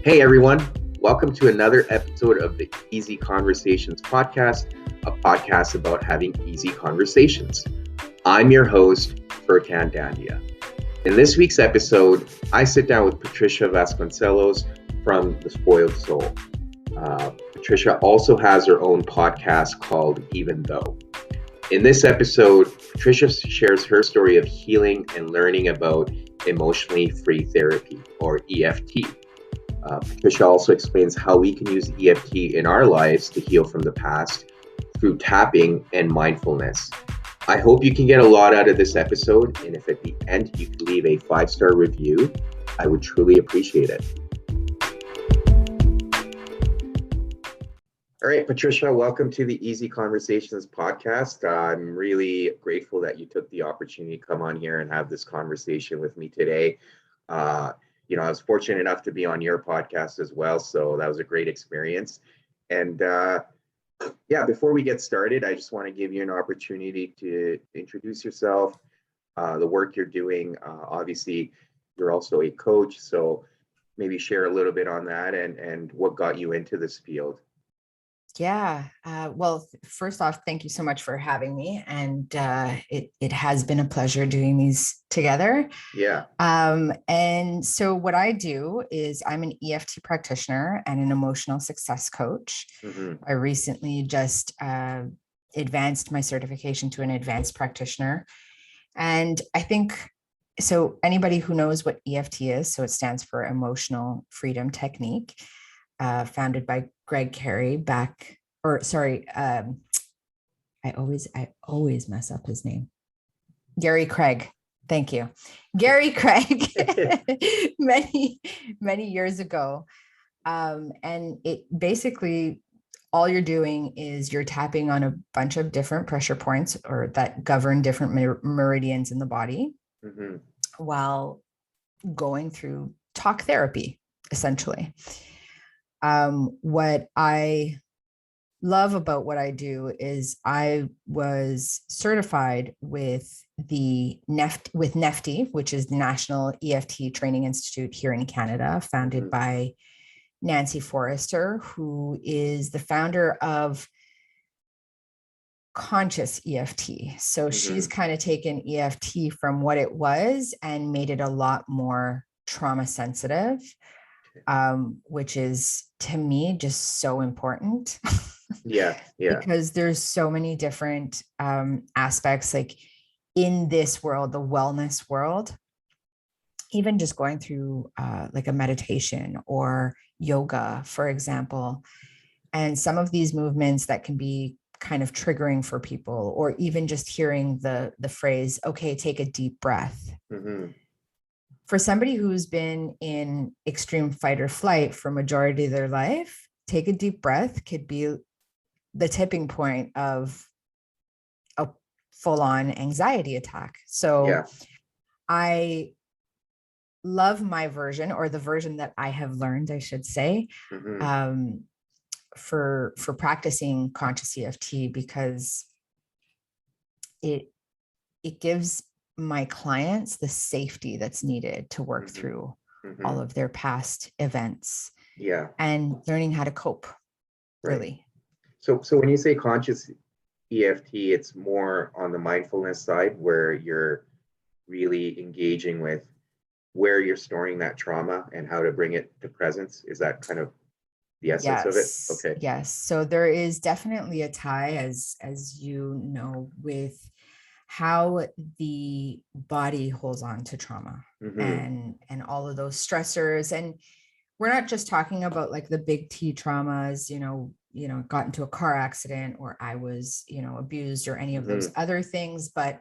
Hey everyone, welcome to another episode of the Easy Conversations podcast, a podcast about having easy conversations. I'm your host, Furkan Dandia. In this week's episode, I sit down with Patricia Vasconcelos from The Spoiled Soul. Patricia also has her own podcast called Even Though. In this episode, Patricia shares her story of healing and learning about emotionally free therapy, or EFT. Patricia also explains how we can use EFT in our lives to heal from the past through tapping and mindfulness. I hope you can get a lot out of this episode, and if at the end you could leave a 5-star review, I would truly appreciate it. All right, Patricia, welcome to the Easy Conversations podcast. I'm really grateful that you took the opportunity to come on here and have this conversation with me today. I was fortunate enough to be on your podcast as well, so that was a great experience. And before we get started, I just want to give you an opportunity to introduce yourself, the work you're doing. Obviously, you're also a coach, so maybe share a little bit on that and what got you into this field. Yeah. Well, first off, thank you so much for having me. And it has been a pleasure doing these together. Yeah. And so what I do is I'm an EFT practitioner and an emotional success coach. Mm-hmm. I recently just advanced my certification to an advanced practitioner. And I think, so anybody who knows what EFT is, so it stands for Emotional Freedom Technique. Founded by Greg Carey I always mess up his name. Gary Craig. Thank you. Gary Craig, many years ago. And it basically, all you're doing is you're tapping on a bunch of different pressure points or that govern different meridians in the body, mm-hmm. while going through talk therapy, essentially. What I love about what I do is I was certified with NEFTI, which is the National EFT Training Institute here in Canada, founded by Nancy Forrester, who is the founder of Conscious EFT. So she's kind of taken EFT from what it was and made it a lot more trauma sensitive. Which is, to me, just so important. Yeah. Because there's so many different aspects, like in this world, the wellness world, even just going through like a meditation or yoga, for example, and some of these movements that can be kind of triggering for people, or even just hearing the phrase, okay, take a deep breath. Mm-hmm. For somebody who's been in extreme fight or flight for majority of their life, take a deep breath could be the tipping point of a full-on anxiety attack. So I love my version, or the version that I have learned, I should say, for practicing conscious EFT, because it gives my clients the safety that's needed to work through all of their past events and learning how to cope, really. So when you say conscious EFT, it's more on the mindfulness side, where you're really engaging with where you're storing that trauma and how to bring it to presence. Is that kind of the essence of it? Okay. Yes. So there is definitely a tie, as you know, with how the body holds on to trauma and all of those stressors. And we're not just talking about like the big T traumas, got into a car accident, or I was, abused, or any of those other things, but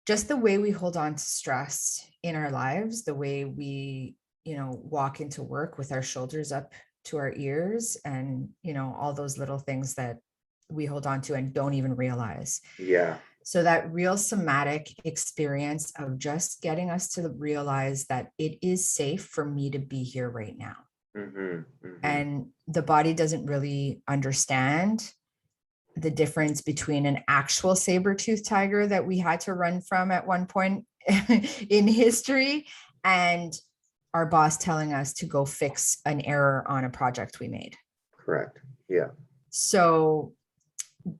just the way we hold on to stress in our lives, the way we, walk into work with our shoulders up to our ears, and, all those little things that we hold on to and don't even realize. Yeah. So that real somatic experience of just getting us to realize that it is safe for me to be here right now. And the body doesn't really understand the difference between an actual saber-toothed tiger that we had to run from at one point in history and our boss telling us to go fix an error on a project we made. Correct. Yeah. So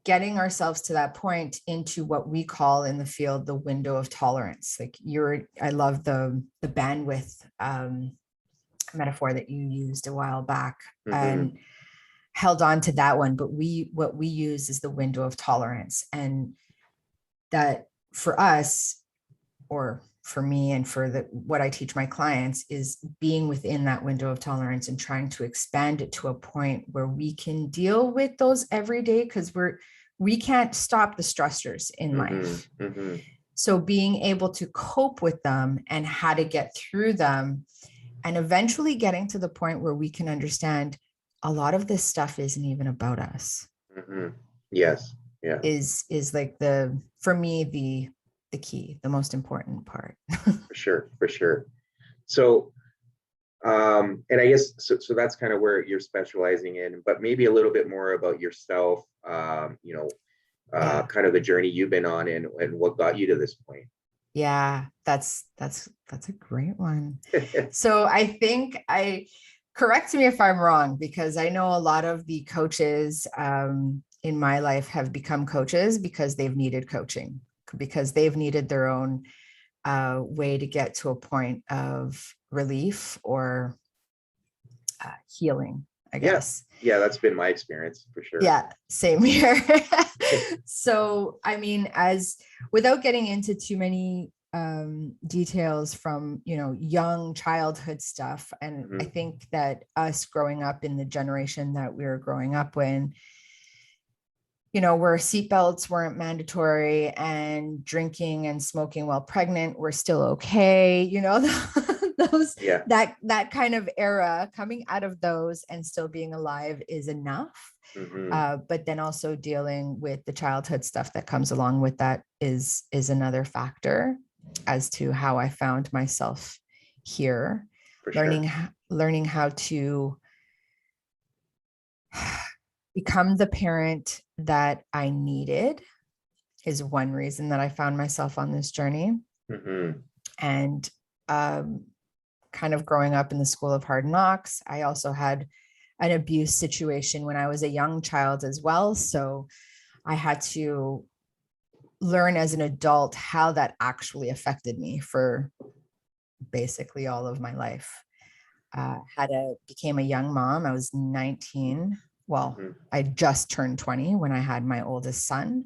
getting ourselves to that point into what we call in the field the window of tolerance. Like I love the bandwidth metaphor that you used a while back, and held on to that one. But what we use is the window of tolerance, and that for us, or for me, and for what I teach my clients, is being within that window of tolerance and trying to expand it to a point where we can deal with those every day, because we can't stop the stressors in life. So being able to cope with them and how to get through them, and eventually getting to the point where we can understand a lot of this stuff isn't even about us. Yes. Yeah. Is like for me, the key, the most important part. For sure. So, and I guess, so that's kind of where you're specializing in, but maybe a little bit more about yourself, kind of the journey you've been on and what got you to this point. Yeah, that's a great one. So I think correct me if I'm wrong, because I know a lot of the coaches in my life have become coaches because they've needed coaching, because they've needed their own way to get to a point of relief or healing, I guess. Yeah, that's been my experience for sure. Yeah, same here. So, I mean, without getting into too many details from, young childhood stuff. And I think that us growing up in the generation that we were growing up in, where seatbelts weren't mandatory and drinking and smoking while pregnant were still okay, that kind of era, coming out of those and still being alive is enough. But then also dealing with the childhood stuff that comes along with that is another factor as to how I found myself here. Learning how to become the parent that I needed is one reason that I found myself on this journey. And kind of growing up in the school of hard knocks, I also had an abuse situation when I was a young child as well. So I had to learn as an adult how that actually affected me for basically all of my life. Became a young mom. I was 19. Well, I just turned 20 when I had my oldest son.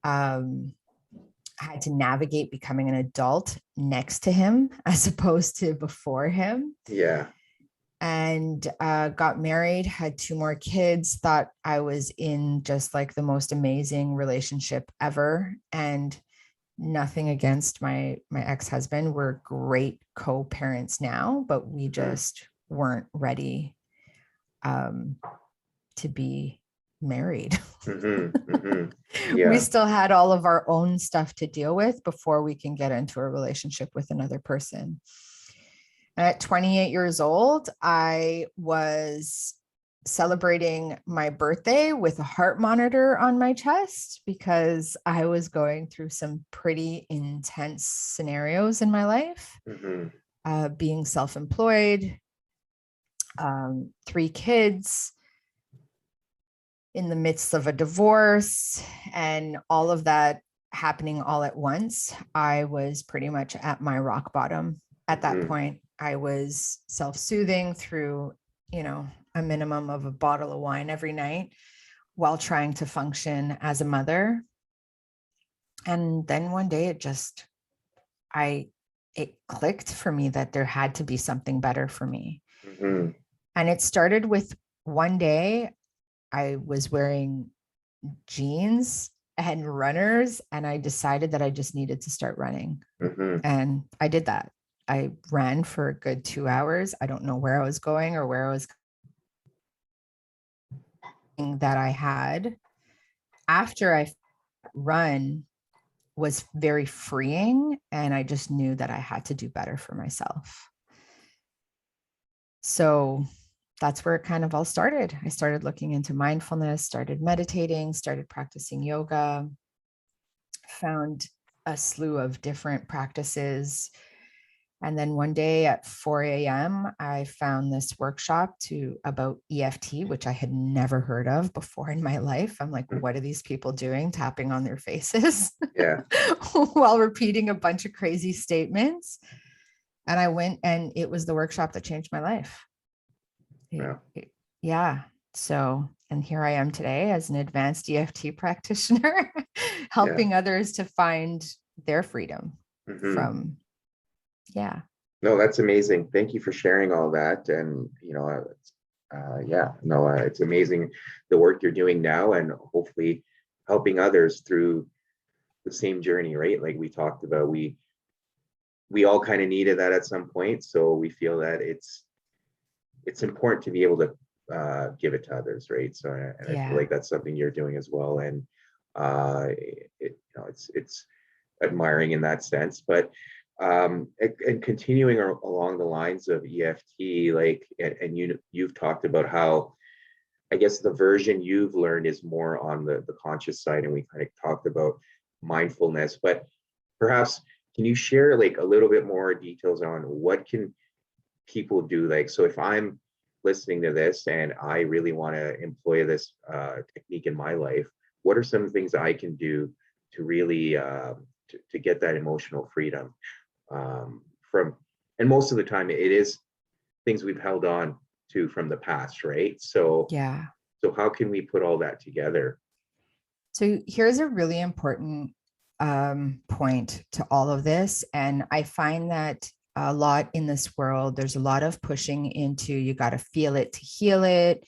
I had to navigate becoming an adult next to him as opposed to before him. Yeah. And got married, had 2 more kids, thought I was in just like the most amazing relationship ever. And nothing against my ex-husband. We're great co-parents now, but we just weren't ready to be married. Yeah. We still had all of our own stuff to deal with before we can get into a relationship with another person. At 28 years old, I was celebrating my birthday with a heart monitor on my chest because I was going through some pretty intense scenarios in my life. Being self-employed, 3 kids, in the midst of a divorce, and all of that happening all at once. I was pretty much at my rock bottom at that point. I was self-soothing through, a minimum of a bottle of wine every night while trying to function as a mother. And then one day it clicked for me that there had to be something better for me. And it started with one day I was wearing jeans and runners, and I decided that I just needed to start running. And I did that. I ran for a good 2 hours. I don't know where I was going or where I was going. That I had after I run was very freeing, and I just knew that I had to do better for myself. So that's where it kind of all started. I started looking into mindfulness, started meditating, started practicing yoga, found a slew of different practices And then one day at 4 a.m., I found this workshop about EFT, which I had never heard of before in my life. I'm like, what are these people doing, tapping on their faces Yeah. while repeating a bunch of crazy statements? And I went, and it was the workshop that changed my life. Yeah. Yeah. So, and here I am today as an advanced EFT practitioner, helping others to find their freedom from, No, that's amazing. Thank you for sharing all that. And, it's amazing the work you're doing now, and hopefully helping others through the same journey, right? Like we talked about, we all kind of needed that at some point. So we feel that it's important to be able to give it to others, right? So, and I feel like that's something you're doing as well. And it's admiring in that sense. But and continuing along the lines of EFT, like, and you've talked about how, I guess, the version you've learned is more on the conscious side, and we kind of talked about mindfulness, but perhaps can you share like a little bit more details on what can people do? Like, so if I'm listening to this and I really want to employ this technique in my life, what are some things I can do to really to get that emotional freedom from? And most of the time it is things we've held on to from the past, right? So how can we put all that together? So here's a really important point to all of this. And I find that a lot in this world, there's a lot of pushing into, you got to feel it to heal it.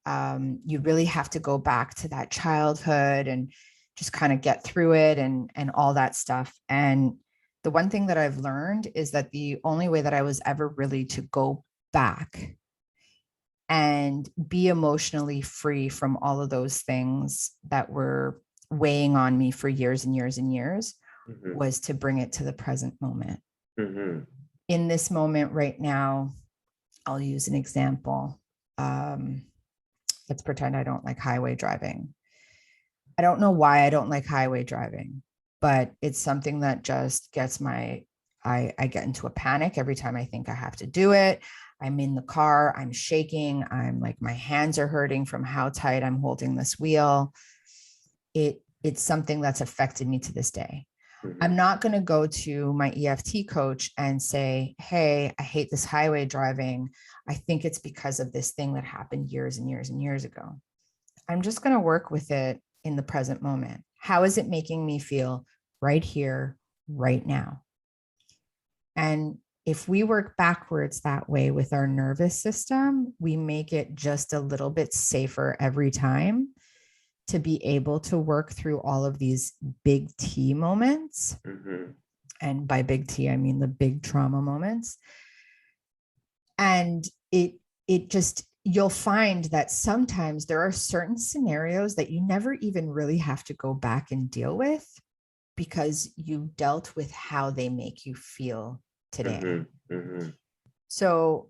You really have to go back to that childhood and just kind of get through it and all that stuff. And the one thing that I've learned is that the only way that I was ever really to go back and be emotionally free from all of those things that were weighing on me for years and years and years was to bring it to the present moment. In this moment right now, I'll use an example. Let's pretend I don't like highway driving. I don't know why I don't like highway driving, but it's something that just gets I get into a panic every time I think I have to do it. I'm in the car, I'm shaking. I'm like, my hands are hurting from how tight I'm holding this wheel. It's something that's affected me to this day. I'm not going to go to my EFT coach and say, hey, I hate this highway driving. I think it's because of this thing that happened years and years and years ago. I'm just going to work with it in the present moment. How is it making me feel right here, right now? And if we work backwards that way with our nervous system, we make it just a little bit safer every time to be able to work through all of these big T moments. And by big T, I mean the big trauma moments. And it just, you'll find that sometimes there are certain scenarios that you never even really have to go back and deal with because you dealt with how they make you feel today. So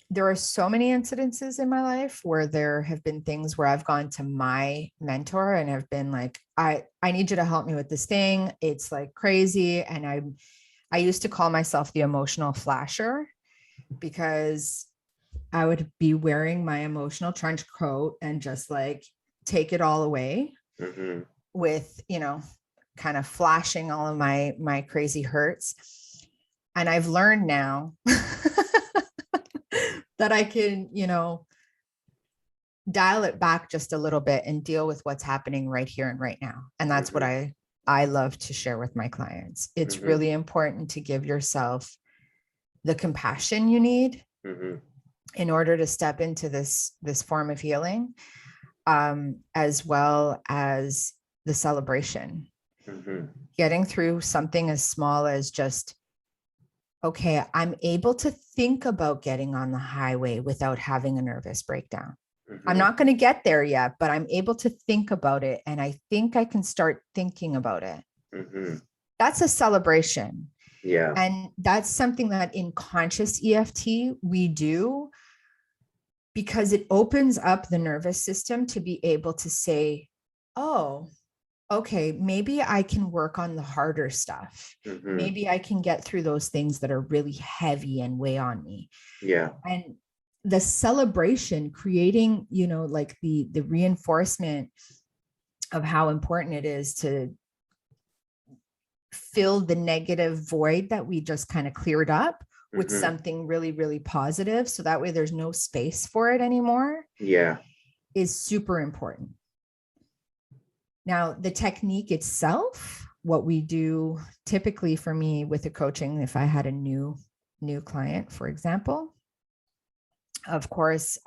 there are so many incidences in my life where there have been things where I've gone to my mentor and have been like, I need you to help me with this thing. It's like crazy. And I used to call myself the emotional flasher because I would be wearing my emotional trench coat and just like take it all away with, kind of flashing all of my crazy hurts. And I've learned now that I can, dial it back just a little bit and deal with what's happening right here and right now. And that's what I love to share with my clients. It's really important to give yourself the compassion you need in order to step into this form of healing, as well as the celebration. Getting through something as small as just, okay, I'm able to think about getting on the highway without having a nervous breakdown. I'm not going to get there yet, but I'm able to think about it. And I think I can start thinking about it. That's a celebration. Yeah. And that's something that in conscious EFT we do because it opens up the nervous system to be able to say, oh, okay, maybe I can work on the harder stuff. Maybe I can get through those things that are really heavy and weigh on me. Yeah. And the celebration, creating, like the reinforcement of how important it is to fill the negative void that we just kind of cleared up with something really, really positive. So that way there's no space for it anymore. Yeah. Is super important. Now, the technique itself, what we do typically for me with the coaching, if I had a new client, for example, of course,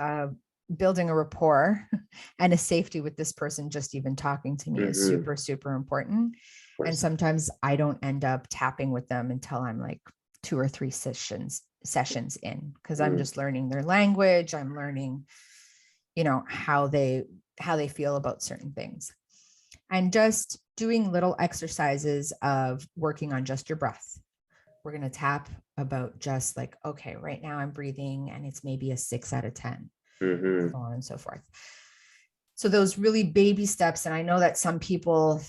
building a rapport and a safety with this person, just even talking to me is super, super important. And sometimes I don't end up tapping with them until I'm like 2 or 3 sessions in, because I'm just learning their language. I'm learning, how they feel about certain things, and just doing little exercises of working on just your breath. We're going to tap about just like, okay, right now I'm breathing and it's maybe a 6 out of 10, so on and so forth. So those really baby steps. And I know that some people,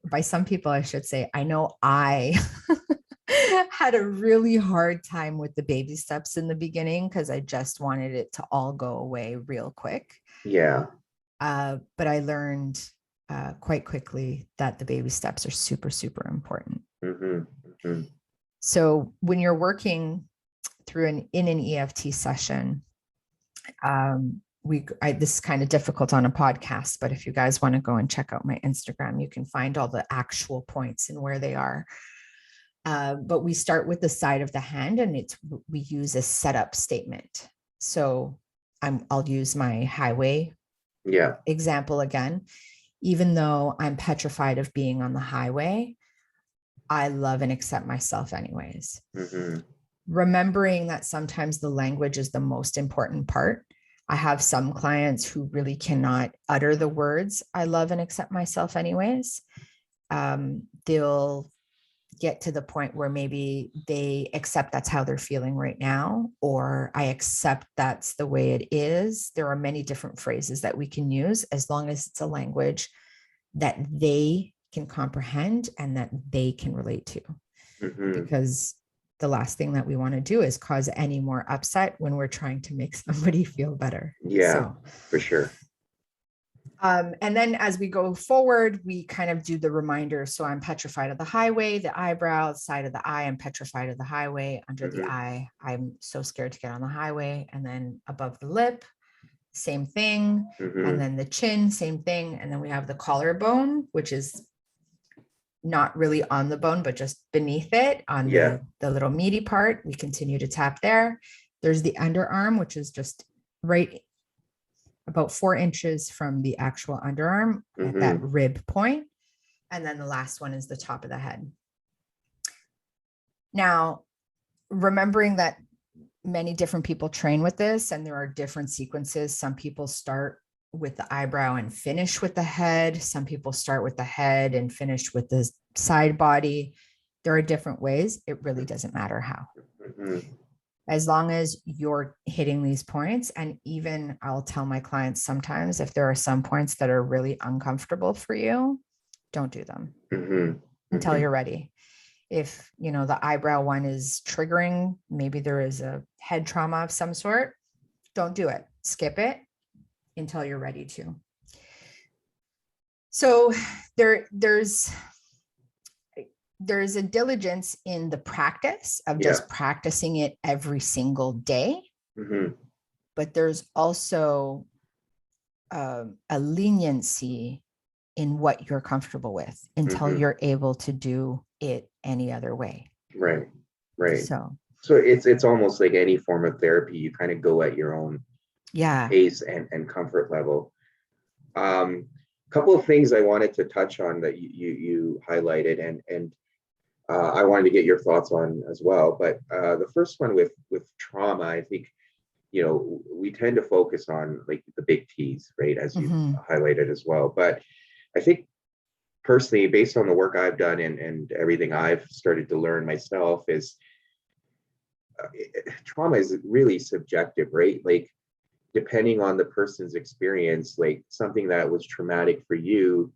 by some people, I should say, I know I had a really hard time with the baby steps in the beginning because I just wanted it to all go away real quick. Yeah. But I learned quite quickly that the baby steps are super, super important. So when you're working through in an EFT session, this is kind of difficult on a podcast, but if you guys want to go and check out my Instagram, you can find all the actual points and where they are. But we start with the side of the hand, and we use a setup statement. So I'll use my highway example again. Even though I'm petrified of being on the highway, I love and accept myself anyways. Remembering that sometimes the language is the most important part. I have some clients who really cannot utter the words, I love and accept myself anyways. They'll get to the point where maybe they accept that's how they're feeling right now, or I accept that's the way it is. There are many different phrases that we can use as long as it's a language that they can comprehend and that they can relate to. Because the last thing that we want to do is cause any more upset when we're trying to make somebody feel better. Yeah, for sure. And then as we go forward, we kind of do the reminder. So I'm petrified of the highway, the eyebrow, side of the eye, I'm petrified of the highway, under the eye, I'm so scared to get on the highway. And then above the lip, same thing. And then the chin, same thing. And then we have the collarbone, which is not really on the bone, but just beneath it on the little meaty part. We continue to tap there. There's the underarm, which is just right about 4 inches from the actual underarm at that rib point. And then the last one is the top of the head. Now, remembering that many different people train with this, and there are different sequences. Some people start with the eyebrow and finish with the head. Some people start with the head and finish with the side body. There are different ways. It really doesn't matter how. As long as you're hitting these points. And even I'll tell my clients sometimes, if there are some points that are really uncomfortable for you, don't do them until you're ready. If, the eyebrow one is triggering, maybe there is a head trauma of some sort, don't do it. Skip it until you're ready to. So there's a diligence in the practice of just practicing it every single day. But there's also a leniency in what you're comfortable with until you're able to do it any other way. Right. So it's almost like any form of therapy. You kind of go at your own pace and comfort level. Couple of things I wanted to touch on that you highlighted, and I wanted to get your thoughts on as well. But the first one with trauma, I think, we tend to focus on like the big T's, right, as you highlighted as well. But I think personally, based on the work I've done and everything I've started to learn myself, is trauma is really subjective, right? Like depending on the person's experience, like something that was traumatic for you,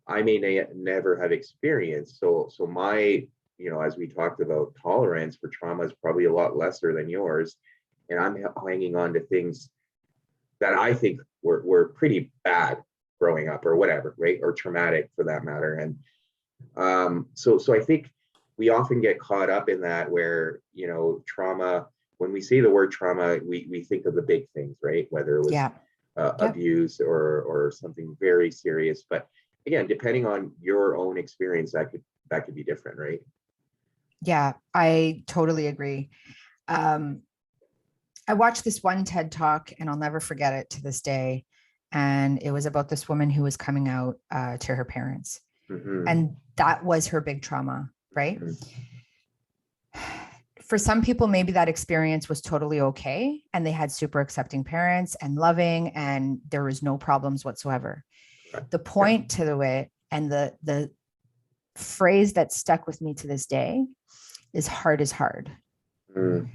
I may never have experienced. So my, as we talked about, tolerance for trauma is probably a lot lesser than yours. And I'm hanging on to things that I think were pretty bad growing up or whatever, right? Or traumatic for that matter. And so I think we often get caught up in that where, trauma, when we say the word trauma, we think of the big things, right? Whether it was Yeah. Yep. abuse or something very serious. But again, depending on your own experience, that could be different, right? Yeah, I totally agree. I watched this one TED talk and I'll never forget it to this day. And it was about this woman who was coming out to her parents. Mm-hmm. And that was her big trauma, right? Mm-hmm. For some people, maybe that experience was totally okay. And they had super accepting parents and loving, and there was no problems whatsoever. Right. The point to it, and the phrase that stuck with me to this day, is hard is hard. Mm-hmm.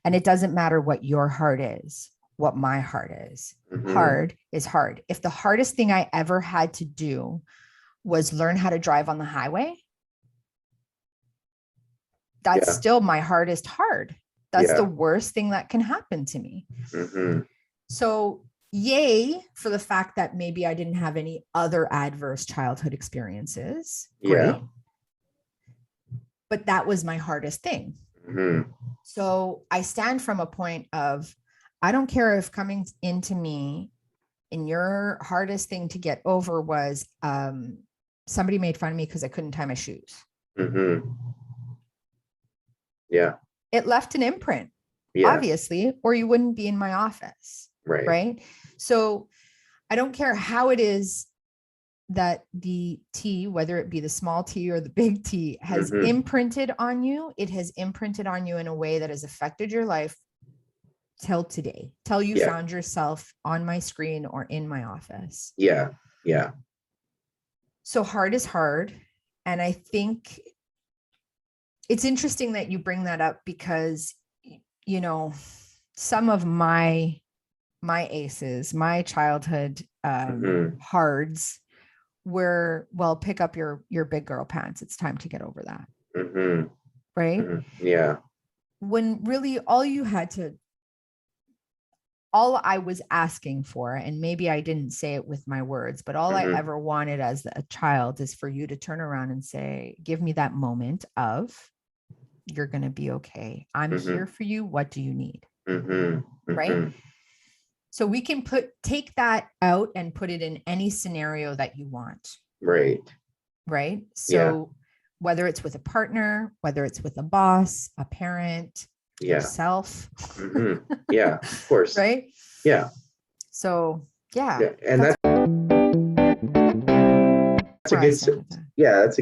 And it doesn't matter what your heart is, what my heart is. Mm-hmm. Hard is hard. If the hardest thing I ever had to do was learn how to drive on the highway, that's still my hardest hard. That's the worst thing that can happen to me. Mm-hmm. So yay for the fact that maybe I didn't have any other adverse childhood experiences. Great. But that was my hardest thing. Mm-hmm. So I stand from a point of, I don't care if coming into me and your hardest thing to get over was somebody made fun of me because I couldn't tie my shoes. Mm-hmm. Yeah. It left an imprint, obviously, or you wouldn't be in my office. Right. So I don't care how it is that the T, whether it be the small T or the big T, has imprinted on you. It has imprinted on you in a way that has affected your life till today, till you found yourself on my screen or in my office. Yeah. Yeah. So hard is hard. And I think it's interesting that you bring that up because, some of my aces, my childhood hards were, well, pick up your big girl pants. It's time to get over that. Mm-hmm. Right. Mm-hmm. Yeah. When really all I was asking for, and maybe I didn't say it with my words, but all I ever wanted as a child is for you to turn around and say, give me that moment of, you're going to be okay. I'm here for you. What do you need? Right. So we can take that out and put it in any scenario that you want. Right. So whether it's with a partner, whether it's with a boss, a parent, yourself. Yeah, of course. Right. Yeah. So and that's a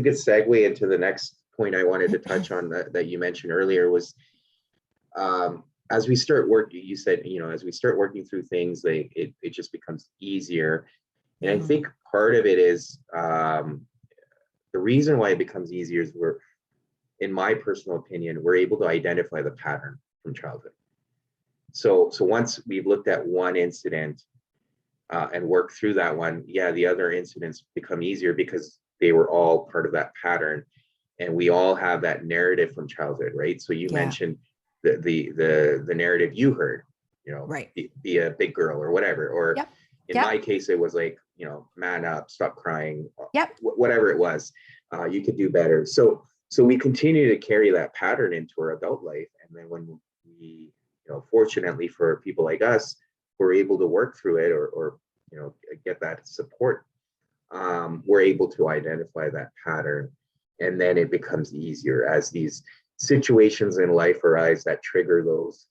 good segue into the next point I wanted to touch on that you mentioned earlier was, as we start working, you said, as we start working through things, it just becomes easier. And I think part of it is, the reason why it becomes easier is in my personal opinion, we're able to identify the pattern from childhood. So once we've looked at one incident and worked through that one, the other incidents become easier because they were all part of that pattern. And we all have that narrative from childhood, right? So you mentioned the narrative you heard, be a big girl or whatever. Or in my case, it was like, man up, stop crying, whatever it was, you could do better. So we continue to carry that pattern into our adult life. And then when we, fortunately for people like us, we're able to work through it or get that support, we're able to identify that pattern. And then it becomes easier as these situations in life arise that trigger those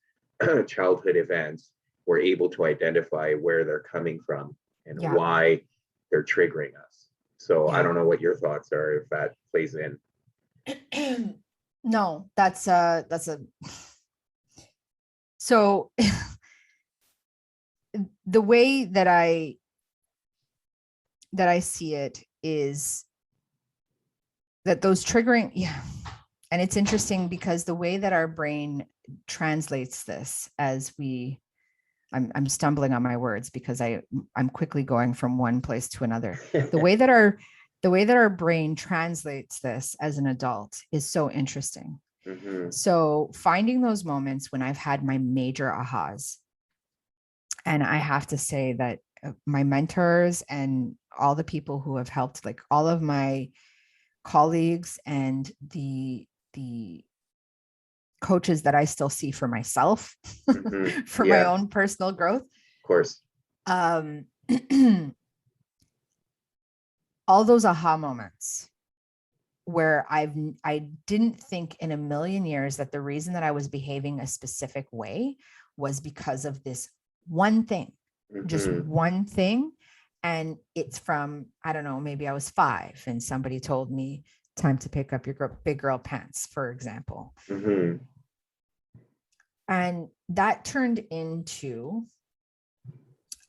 childhood events. We're able to identify where they're coming from and why they're triggering us. So I don't know what your thoughts are, if that plays in. No, that's a so the way that I see it is that those triggering, and it's interesting because the way that our brain translates this as we I'm stumbling on my words because I'm quickly going from one place to another. The way that our brain translates this as an adult is so interesting. Mm-hmm. So finding those moments when I've had my major ahas, and I have to say that my mentors and all the people who have helped, like all of my colleagues and the coaches that I still see for myself, Mm-hmm. for my Yeah, own personal growth. of course. Um, all those aha moments where I didn't think in a million years that the reason that I was behaving a specific way was because of this one thing, just Mm-hmm. one thing. And it's from, I don't know, maybe I was 5 and somebody told me time to pick up your big girl pants, for example. Mm-hmm. And that turned into,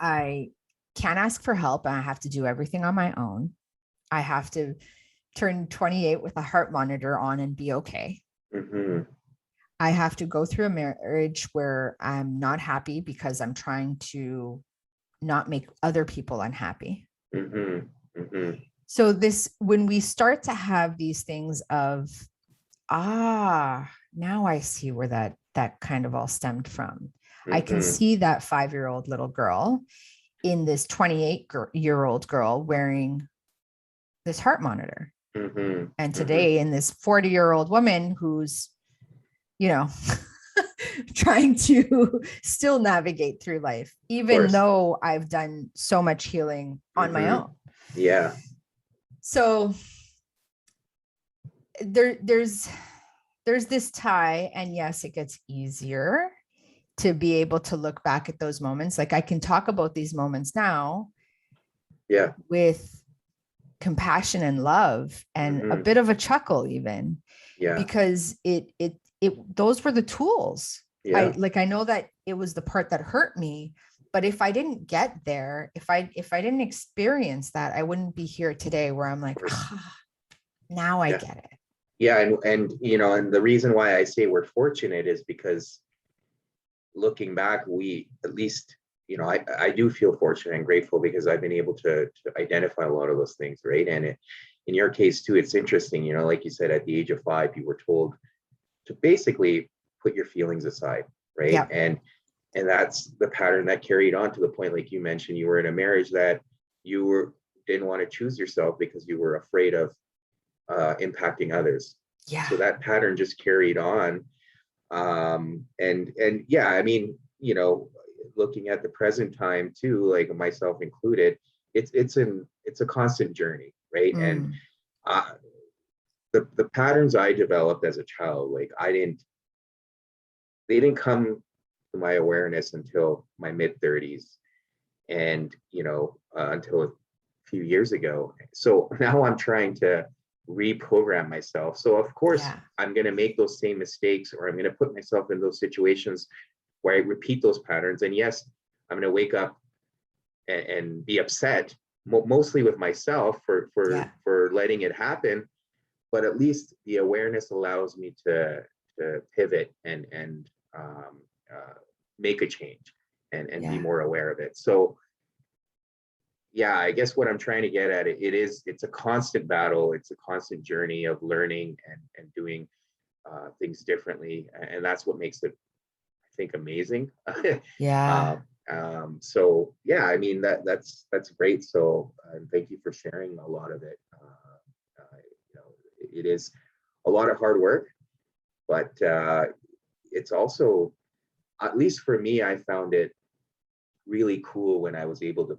I can't ask for help and I have to do everything on my own. I have to turn 28 with a heart monitor on and be okay. Mm-hmm. I have to go through a marriage where I'm not happy because I'm trying to not make other people unhappy. Mm-hmm. Mm-hmm. So when we start to have these things of, now I see where that kind of all stemmed from. I can Mm-hmm. see that 5-year-old little girl in this 28-year-old girl wearing this heart monitor. Mm-hmm. And Mm-hmm. today in this 40-year-old woman who's, trying to still navigate through life, Of even course. though I've done so much healing on my Mm-hmm. own. Yeah. So there's this tie, and yes, it gets easier to be able to look back at those moments. Like I can talk about these moments now Yeah. with compassion and love and a Mm-hmm. bit of a chuckle even, Yeah. because it those were the tools. Yeah. I know that it was the part that hurt me, but if I didn't get there, if I didn't experience that, I wouldn't be here today where I'm like, now I Yeah. get it. Yeah. And and the reason why I say we're fortunate is because looking back, we at least, I do feel fortunate and grateful because I've been able to identify a lot of those things, right? And in your case too, it's interesting, like you said, at the age of 5, you were told to basically put your feelings aside, right? Yeah. And that's the pattern that carried on to the point, like you mentioned, you were in a marriage that didn't want to choose yourself because you were afraid of impacting others. Yeah. So that pattern just carried on. And yeah, I mean, looking at the present time too, like myself included, it's a constant journey, right? And uh, the patterns I developed as a child, like they didn't come to my awareness until my mid 30s, and until a few years ago. So now I'm trying to reprogram myself. So of course I'm going to make those same mistakes, or I'm going to put myself in those situations where I repeat those patterns. And yes, I'm going to wake up and be upset, mostly with myself for letting it happen. But at least the awareness allows me to pivot and make a change and be more aware of it. So yeah, I guess what I'm trying to get at, it's a constant battle. It's a constant journey of learning and doing things differently. And that's what makes it, I think, amazing. Yeah. So yeah, I mean, that's great. So thank you for sharing a lot of it. It is a lot of hard work, but it's also, at least for me, I found it really cool when I was able to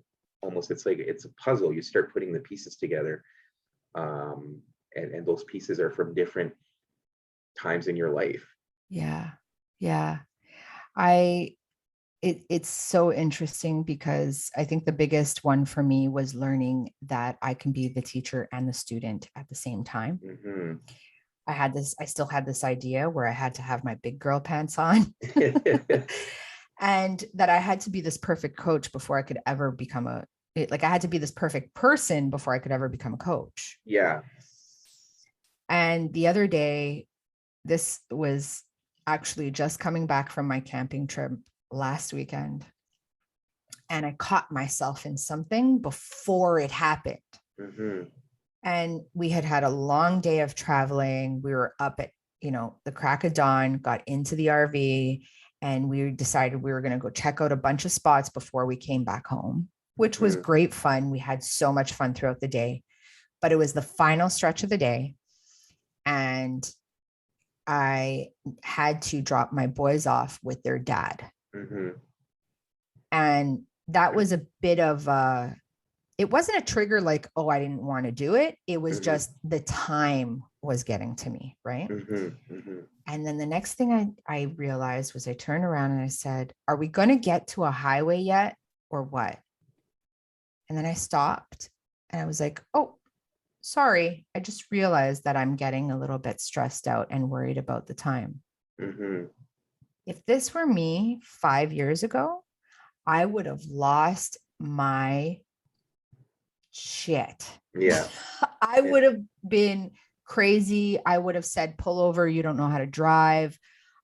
it's like it's a puzzle. You start putting the pieces together, and those pieces are from different times in your life. Yeah. It's so interesting because I think the biggest one for me was learning that I can be the teacher and the student at the same time. Mm-hmm. I still had this idea where I had to have my big girl pants on and that I had to be this perfect coach before I could ever become I had to be this perfect person before I could ever become a coach. Yeah. And the other day, this was actually just coming back from my camping trip last weekend. and I caught myself in something before it happened. And we had a long day of traveling. We were up at, the crack of dawn, got into the RV, and we decided we were going to go check out a bunch of spots before we came back home, which was great fun. We had so much fun throughout the day, but it was the final stretch of the day. And I had to drop my boys off with their dad. And that was a bit of it wasn't a trigger like, oh, I didn't want to do it. It was just the time was getting to me. Right. And then the next thing I realized was I turned around and I said, are we going to get to a highway yet or what? And then I stopped and I was like, oh, sorry. I just realized that I'm getting a little bit stressed out and worried about the time. If this were me 5 years ago, I would have lost my shit. Yeah. I would have been crazy. I would have said, pull over. You don't know how to drive.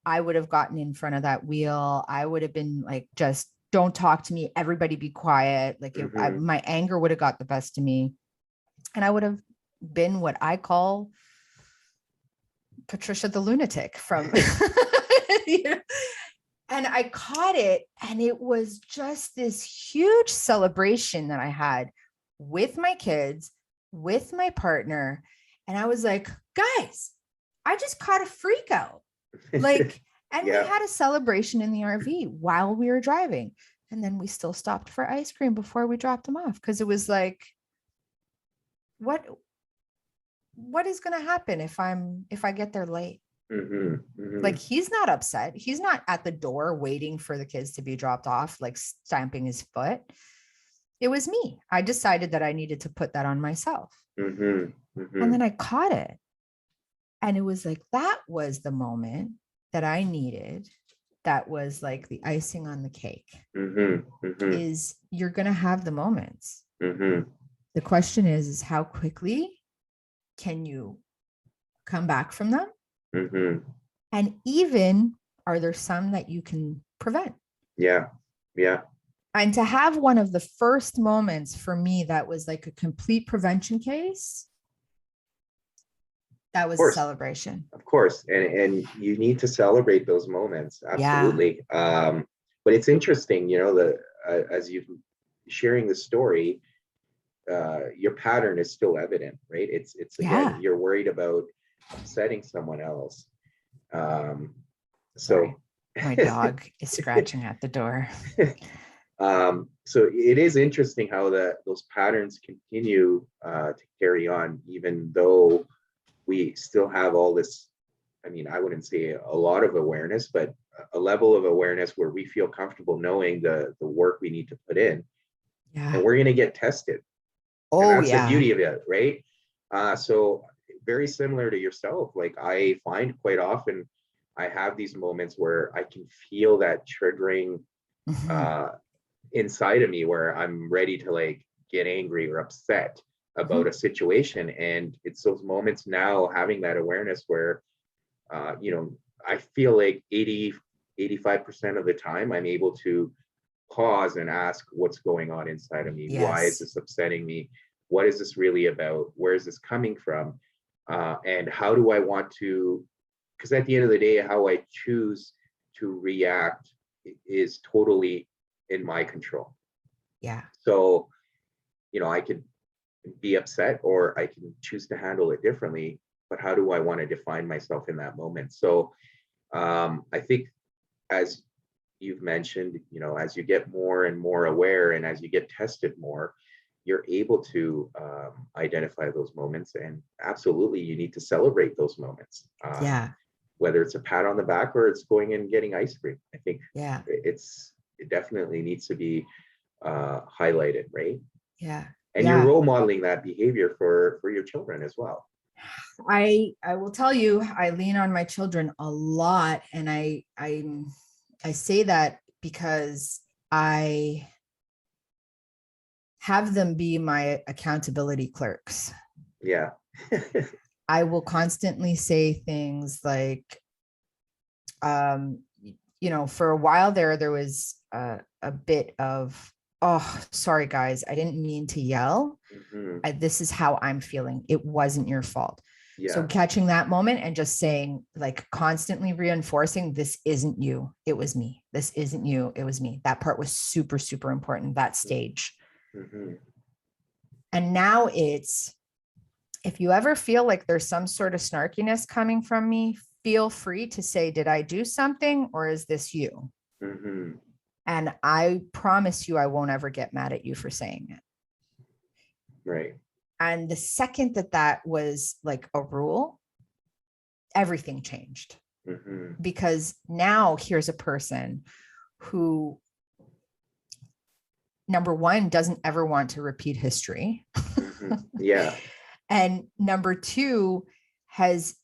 I would have gotten in front of that wheel. I would have been like, just don't talk to me. Everybody be quiet. Like my anger would have got the best of me. And I would have been what I call Patricia the lunatic from, and I caught it. And it was just this huge celebration that I had with my kids, with my partner. And I was like, guys, I just caught a freak out. Like, and we had a celebration in the RV while we were driving. And then we still stopped for ice cream before we dropped them off. Cause it was like, what is going to happen if I get there late? Like, he's not upset. He's not at the door waiting for the kids to be dropped off, like stamping his foot. It was me. I decided that I needed to put that on myself. And then I caught it. And it was like, that was the moment that I needed. That was like the icing on the cake. Is you're going to have the moments. The question is how quickly can you come back from them? And even, are there some that you can prevent? Yeah. And to have one of the first moments for me that was like a complete prevention case, that was a celebration. Of course. And you need to celebrate those moments. Absolutely. But it's interesting, as you've sharing the story, your pattern is still evident, right? It's again, you're worried about upsetting someone else. So my dog is scratching at the door. So it is interesting how those patterns continue to carry on, even though we still have all this, I wouldn't say a lot of awareness, but a level of awareness where we feel comfortable knowing the work we need to put in. And we're going to get tested. And that's the beauty of it, right? So very similar to yourself, like I find quite often I have these moments where I can feel that triggering inside of me where I'm ready to like get angry or upset about a situation. And it's those moments now having that awareness where, I feel like 85% of the time I'm able to pause and ask what's going on inside of me. Why is this upsetting me? What is this really about? Where is this coming from? And how do I want to, because at the end of the day, how I choose to react is totally in my control. So, I could be upset or I can choose to handle it differently, but how do I want to define myself in that moment? So I think, as you've mentioned, as you get more and more aware and as you get tested more, you're able to identify those moments. And absolutely, you need to celebrate those moments. Whether it's a pat on the back or it's going and getting ice cream. I think it definitely needs to be highlighted, right? And you're role modeling that behavior for your children as well. I will tell you, I lean on my children a lot. And I say that because I have them be my accountability clerks. I will constantly say things like, for a while there was a bit of oh, sorry, guys, I didn't mean to yell. This is how I'm feeling. It wasn't your fault. So Yeah. catching that moment and just saying, like, constantly reinforcing, this isn't you, it was me. This isn't you, it was me. That part was super, super important, that stage. Mm-hmm. And now it's, if you ever feel like there's some sort of snarkiness coming from me, feel free to say, did I do something or is this you? Mm-hmm. And I promise you, I won't ever get mad at you for saying it. Right. And the second that that was like a rule, everything changed. Mm-hmm. Because now here's a person who, number one, doesn't ever want to repeat history. Mm-hmm. Yeah. And number two, has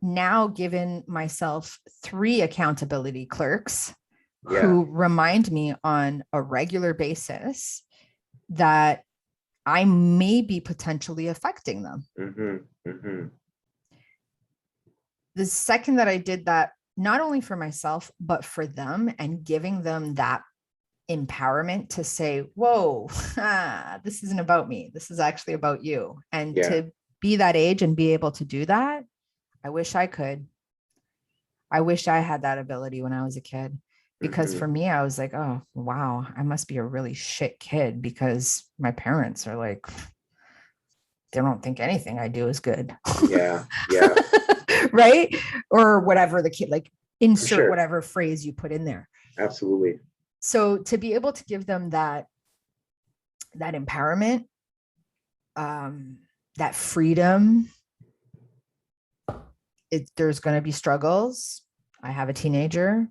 now given myself 3 accountability clerks who remind me on a regular basis that I may be potentially affecting them. Mm-hmm. Mm-hmm. The second that I did that, not only for myself, but for them, and giving them that empowerment to say, whoa, this isn't about me. This is actually about you. And to be that age and be able to do that, I wish I could. I wish I had that ability when I was a kid, because for me, I was like, oh, wow, I must be a really shit kid because my parents are like, they don't think anything I do is good. Yeah. Yeah. Right. Or whatever the kid, like, insert Sure. whatever phrase you put in there. Absolutely. So to be able to give them that empowerment, that freedom, there's going to be struggles. I have a teenager.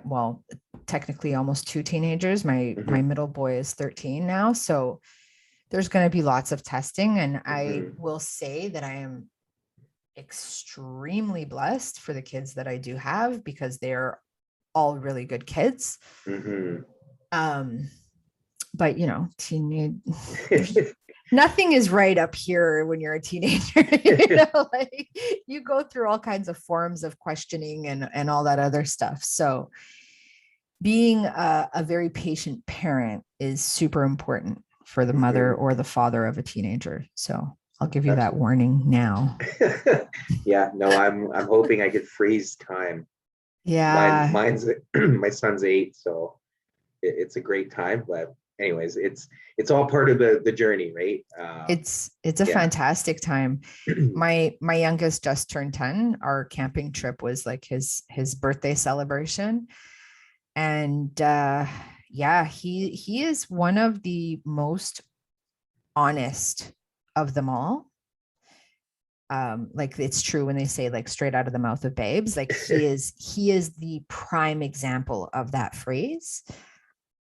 Well, technically almost 2 teenagers. My middle boy is 13 now. So there's going to be lots of testing. And I will say that I am extremely blessed for the kids that I do have, because they're all really good kids. But teenage, nothing is right up here when you're a teenager. Like, you go through all kinds of forms of questioning and all that other stuff. So being a very patient parent is super important for the mother or the father of a teenager. So I'll give you that warning now. Yeah, no, I'm hoping I could freeze time. Yeah. Mine's my son's 8, so it's a great time. But anyways, it's all part of the journey, right? It's a fantastic time. My youngest just turned 10. Our camping trip was like his birthday celebration. And he is one of the most honest of them all. Like, it's true when they say, like, straight out of the mouth of babes. Like, he is the prime example of that phrase,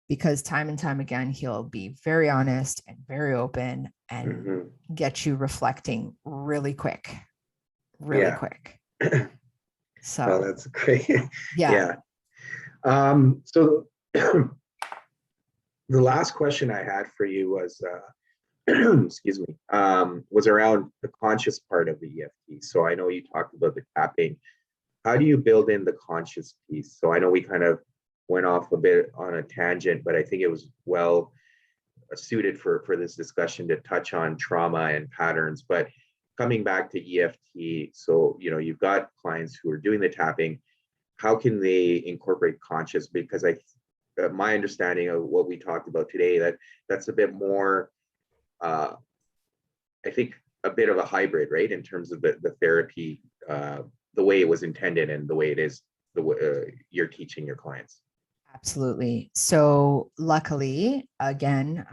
because time and time again, he'll be very honest and very open and get you reflecting really quick. So oh, that's great. yeah. So the last question I had for you was excuse me, was around the conscious part of the EFT. So I know you talked about the tapping. How do you build in the conscious piece? So I know we kind of went off a bit on a tangent, but I think it was well suited for this discussion to touch on trauma and patterns. But coming back to EFT, so you've got clients who are doing the tapping. How can they incorporate conscious? Because my understanding of what we talked about today, that's a bit more, I think, a bit of a hybrid, right? In terms of the therapy, the way it was intended and the way it is, the way you're teaching your clients. Absolutely. So luckily, again,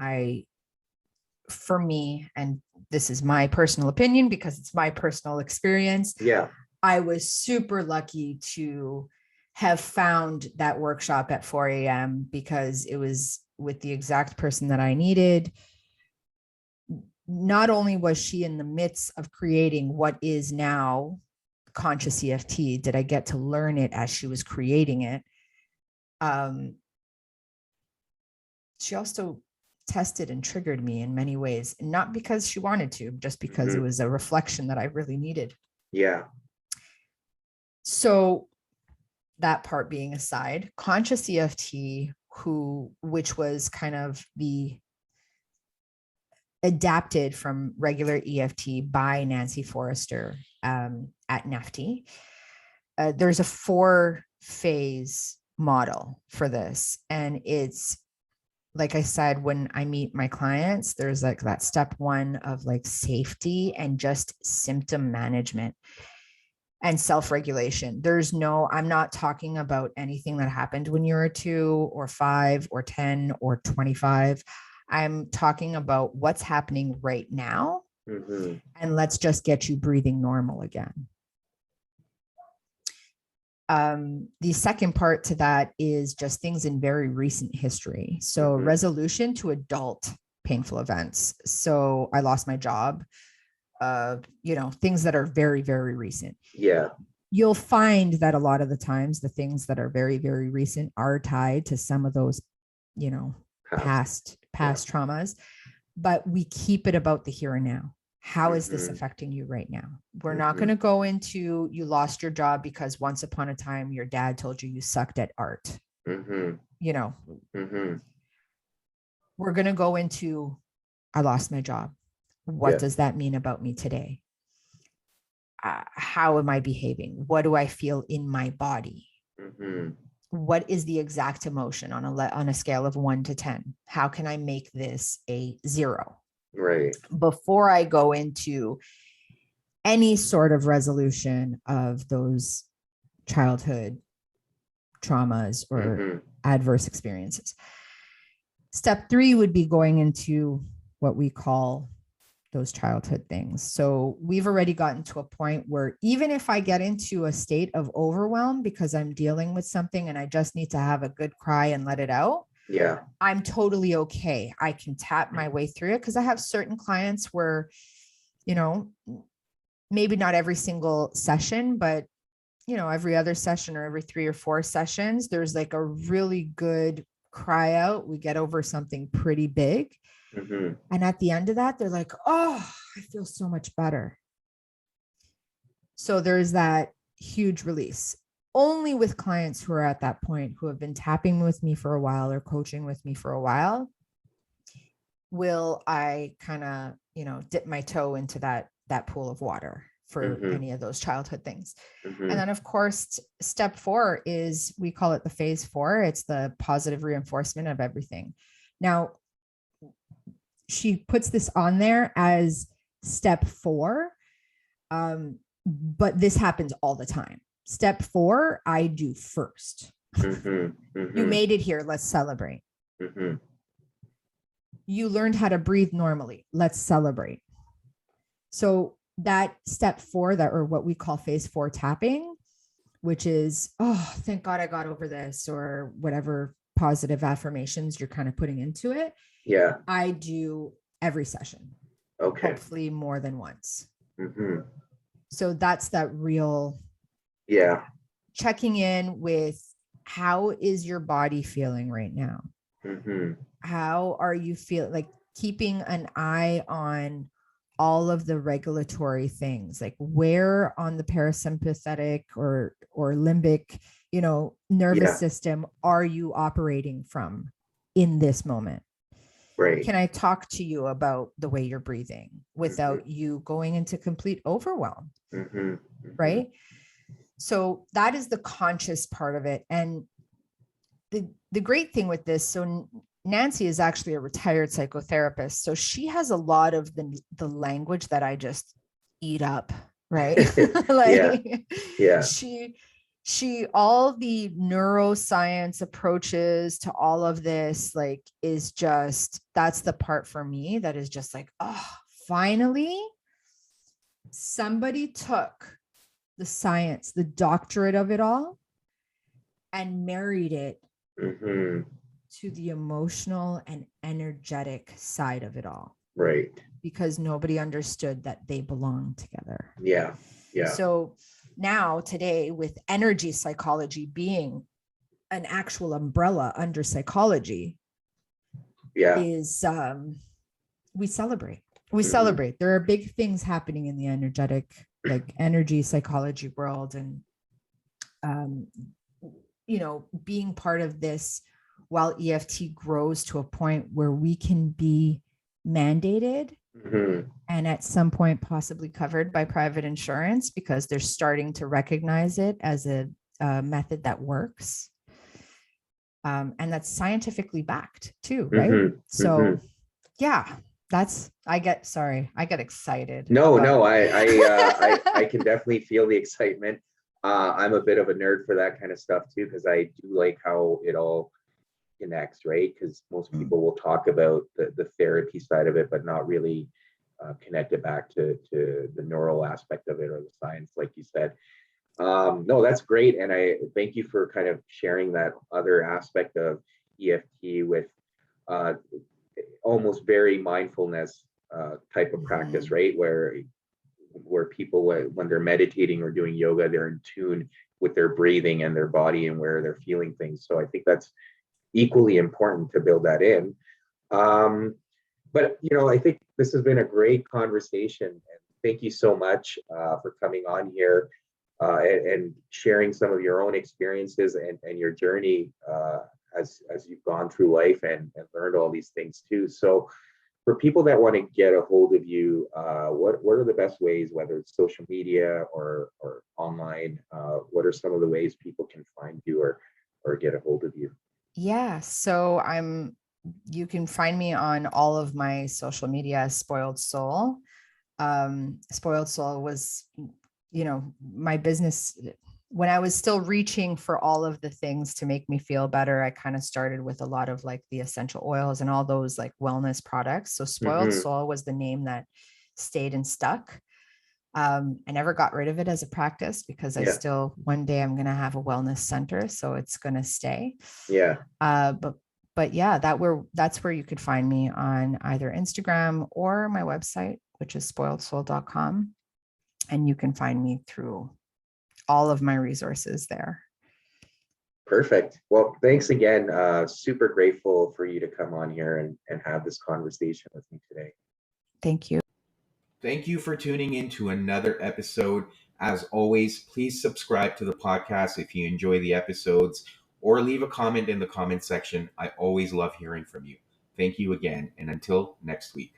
for me, and this is my personal opinion because it's my personal experience. Yeah. I was super lucky to have found that workshop at 4 a.m. because it was with the exact person that I needed. Not only was she in the midst of creating what is now conscious EFT, did I get to learn it as she was creating it. She also tested and triggered me in many ways, not because she wanted to, just because it was a reflection that I really needed. Yeah. So that part being aside, conscious EFT which was kind of the adapted from regular EFT by Nancy Forrester at NEFT. There's a 4-phase model for this. And it's, like I said, when I meet my clients, there's like that step 1 of like safety and just symptom management and self-regulation. I'm not talking about anything that happened when you were 2 or 5 or 10 or 25. I'm talking about what's happening right now. Mm-hmm. And let's just get you breathing normal again. The second part to that is just things in very recent history. So resolution to adult painful events. So I lost my job, things that are very, very recent. Yeah. You'll find that a lot of the times the things that are very, very recent are tied to some of those, past traumas, but we keep it about the here and now. How is this affecting you right now? We're not going to go into you lost your job because once upon a time your dad told you sucked at art. We're going to go into I lost my job. What does that mean about me today? How am I behaving? What do I feel in my body? What is the exact emotion on a scale of 1 to 10? How can I make this a 0? Right. Before I go into any sort of resolution of those childhood traumas or adverse experiences. Step 3 would be going into what we call those childhood things. So we've already gotten to a point where even if I get into a state of overwhelm because I'm dealing with something and I just need to have a good cry and let it out, I'm totally okay. I can tap my way through it because I have certain clients where, maybe not every single session, but, every other session or every 3 or 4 sessions, there's like a really good cry out. We get over something pretty big. And at the end of that, they're like, oh, I feel so much better. So there's that huge release. Only with clients who are at that point, who have been tapping with me for a while or coaching with me for a while, will I kind of, dip my toe into that pool of water for any of those childhood things. And then of course, step 4 is, we call it the phase 4. It's the positive reinforcement of everything. Now, she puts this on there as step 4. But this happens all the time. Step 4, I do first. You made it here. Let's celebrate. You learned how to breathe normally. Let's celebrate. So that step 4, or what we call phase 4 tapping, which is, oh, thank God I got over this, or whatever positive affirmations you're kind of putting into it. Yeah. I do every session. Okay. Hopefully more than once. So that's that real checking in with, how is your body feeling right now? How are you feeling? Like keeping an eye on all of the regulatory things, like where on the parasympathetic or limbic, nervous system are you operating from in this moment? Right. Can I talk to you about the way you're breathing without you going into complete overwhelm? Right. So that is the conscious part of it. And the great thing with this, so Nancy is actually a retired psychotherapist. So she has a lot of the language that I just eat up. Right. She, all the neuroscience approaches to all of this, like, is just, that's the part for me that is just like, oh, finally somebody took the science, the doctorate of it all, and married it to the emotional and energetic side of it all. Right. Because nobody understood that they belong together. Yeah. So now today, with energy psychology being an actual umbrella under psychology, is we celebrate. There are big things happening in the energetic, like energy psychology world, and being part of this while EFT grows to a point where we can be mandated and at some point possibly covered by private insurance because they're starting to recognize it as a method that works. And that's scientifically backed too, right? So yeah, I get excited. No, I can definitely feel the excitement. I'm a bit of a nerd for that kind of stuff too, because I do like how it all connects, right? Because most people will talk about the therapy side of it, but not really connect it back to the neural aspect of it or the science, like you said. No, that's great. And I thank you for kind of sharing that other aspect of EFT with almost very mindfulness type of practice, right? Where people, when they're meditating or doing yoga, they're in tune with their breathing and their body and where they're feeling things. So I think that's equally important to build that in. But I think this has been a great conversation, and thank you so much for coming on here and sharing some of your own experiences and your journey as you've gone through life and learned all these things too. So for people that want to get a hold of you, what are the best ways, whether it's social media or online? What are some of the ways people can find you or get a hold of you? Yeah, so you can find me on all of my social media as Spoiled Soul. Spoiled Soul was, my business when I was still reaching for all of the things to make me feel better. I kind of started with a lot of like the essential oils and all those like wellness products. So Spoiled Soul was the name that stayed and stuck. I never got rid of it as a practice because I still, one day I'm going to have a wellness center. So it's going to stay. Yeah. But yeah, that's where you could find me on either Instagram or my website, which is spoiledsoul.com. And you can find me through all of my resources there. Perfect. Well, thanks again. Super grateful for you to come on here and have this conversation with me today. Thank you. Thank you for tuning in to another episode. As always, please subscribe to the podcast if you enjoy the episodes, or leave a comment in the comment section. I always love hearing from you. Thank you again, and until next week.